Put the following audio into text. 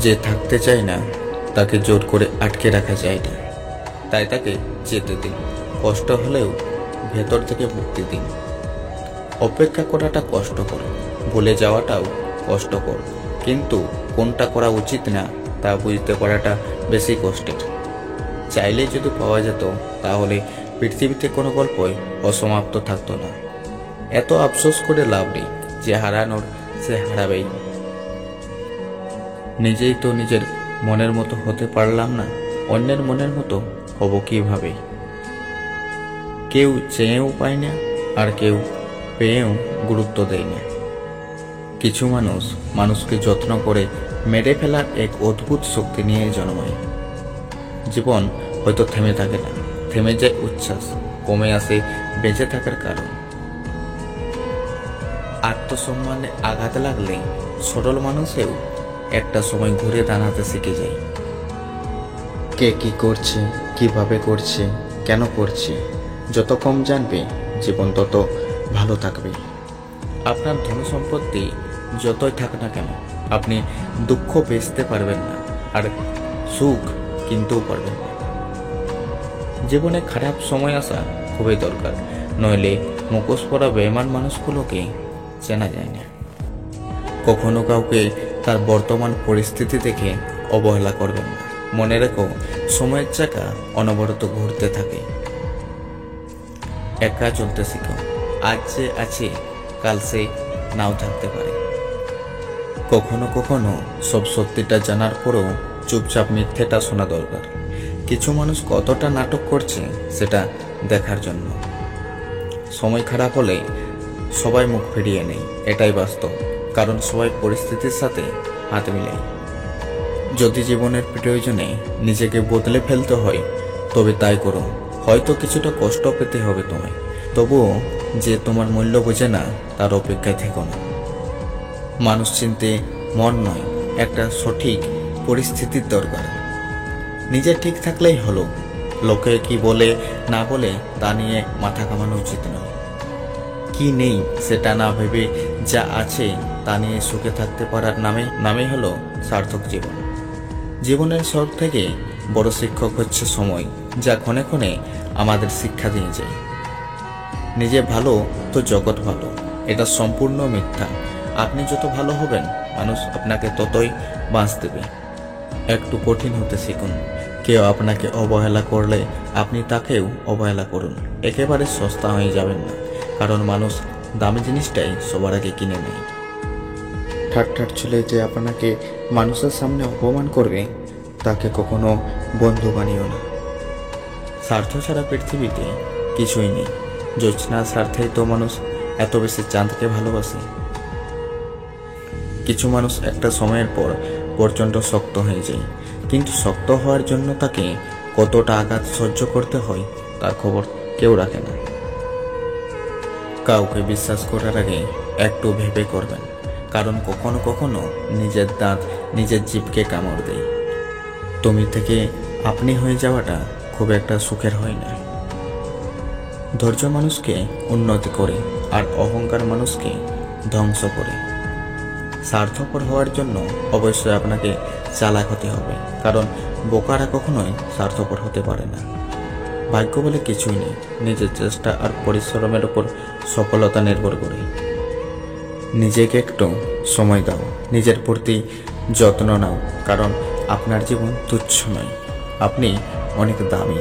যে থাকতে চায় না তাকে জোর করে আটকে রাখা যায় না, তাই তাকে যেতে দিন। কষ্ট হলেও ভেতর থেকে মুক্তি দিন। অপেক্ষা করাটা কষ্টকর, ভুলে যাওয়াটাও কষ্টকর, কিন্তু কোনটা করা উচিত না তা বুঝতে পারাটা বেশি কষ্টের। চাইলে যদি পাওয়া যেত তাহলে পৃথিবীতে কোনো গল্পই অসমাপ্ত থাকতো না। এত আফসোস করে লাভ নেই, যে হারানোর সে হারাবেই। নিজেই তো নিজের মনের মতো হতে পারলাম না, অন্যের মনের মতো হব কিভাবে? কেউ চেয়েও পায় না, আর কেউ পেয়েও গুরুত্ব দেয় না। কিছু মানুষ মানুষকে যত্ন করে মেরে ফেলার এক অদ্ভুত শক্তি নিয়ে জন্মায়। জীবন হয়তো থেমে থাকে না, থেমে যায় উচ্ছ্বাস, কমে আসে বেঁচে থাকার কারণ। আত্মসম্মানে আঘাত লাগলে সরল মানুষেও একটা সময় ঘুরে দাঁড়াতে শিখে যায়। কে কি করছে, কিভাবে করছে, কেন করছে, যত কম জানবে জীবন তত ভালো থাকবে। আপনার ধন সম্পত্তি যতই থাক না কেন, আপনি দুঃখ বেচতে পারবেন না, আর সুখ কিনতেও পারবেন না। জীবনে খারাপ সময় আসা খুবই দরকার, নইলে মুখোশ পরা বেঈমান মানুষগুলোকে চেনা যায় না। কখনো কাউকে তার বর্তমান পরিস্থিতি দেখে অবহেলা করবেন না। মনে রেখো, সময়ের চাকা অনবরত ঘুরতে থাকে। একা চলতে শিখো, আজ যে আছে কাল সে নাও থাকতে পারে। কখনো কখনো সব সত্যিটা জানার পরেও চুপচাপ মিথ্যেটা শোনা দরকার। কিছু মানুষ কতটা নাটক করছে সেটা দেখার জন্য। সময় খারাপ হলে সবাই মুখ ফিরিয়ে নেয়, এটাই বাস্তব, কারণ সবাই পরিস্থিতির সাথে হাত মিলায়। যদি জীবনের প্রয়োজনে নিজেকে বদলে ফেলতে হয় তবে তাই করো। হয়তো কিছুটা কষ্ট পেতে হবে তোমায়, তবুও যে তোমার মূল্য বোঝে না তার অপেক্ষায় থেকো না। মানুষ চিনতে মন নয়, একটা সঠিক পরিস্থিতির দরকার। নিজে ঠিক থাকলেই হলো, লোকে কি বলে না বলে তা নিয়ে মাথা ঘামানো উচিত নয়। কি নেই সেটা না ভেবে যা আছে তা নিয়ে সুখে থাকতে পারার নামে হলো সার্থক জীবন। জীবনের সব থেকে বড় শিক্ষক হচ্ছে সময়, যা ক্ষণে ক্ষণে আমাদের শিক্ষা দিয়ে যায়। নিজে ভালো তো জগৎ ভালো, এটা সম্পূর্ণ মিথ্যা। আপনি যত ভালো হবেন মানুষ আপনাকে ততই বাঁচ দেবে। একটু কঠিন হতে শিখুন। কেউ আপনাকে অবহেলা করলে আপনি তাকেও অবহেলা করুন। একেবারে সস্তা হয়ে যাবেন না, কারণ মানুষ দামি জিনিসটাই সবার আগে কিনে নেয়। ঠাট্টার ছলে যে আপনাকে মানুষের সামনে অপমান করবে তাকে কখনো বন্ধু বানিও না। স্বার্থ ছাড়া পৃথিবীতে কিছুই নেই। জ্যোৎস্নার স্বার্থেই তো মানুষ এত বেশি চাঁদকে ভালোবাসে। কিছু মানুষ একটা সময়ের পর প্রচণ্ড শক্ত হয়ে যায়, কিন্তু শক্ত হওয়ার জন্য তাকে কতটা আঘাত সহ্য করতে হয় তার খবর কেউ রাখে না। কাউকে বিশ্বাস করার আগে একটু ভেবে করবেন, কারণ কখনো কখনো নিজের দাঁত নিজের জিভকে কামড় দেয়। তুমি থেকে আপনি হয়ে যাওয়াটা খুব একটা সুখের হয় না। ধৈর্য মানুষকে উন্নতি করে, আর অহংকার মানুষকে ধ্বংস করে। স্বার্থপর হওয়ার জন্য অবশ্যই আপনাকে চালাক হতে হবে, কারণ বোকারা কখনোই স্বার্থপর হতে পারে না। ভাগ্য বলে কিছুই নেই, নিজের চেষ্টা আর পরিশ্রমের উপর সফলতা নির্ভর করে। নিজেকে একটু সময় দাও, নিজের প্রতি যত্ন নাও, কারণ আপনার জীবন তুচ্ছ নয়, আপনি অনেক দামি।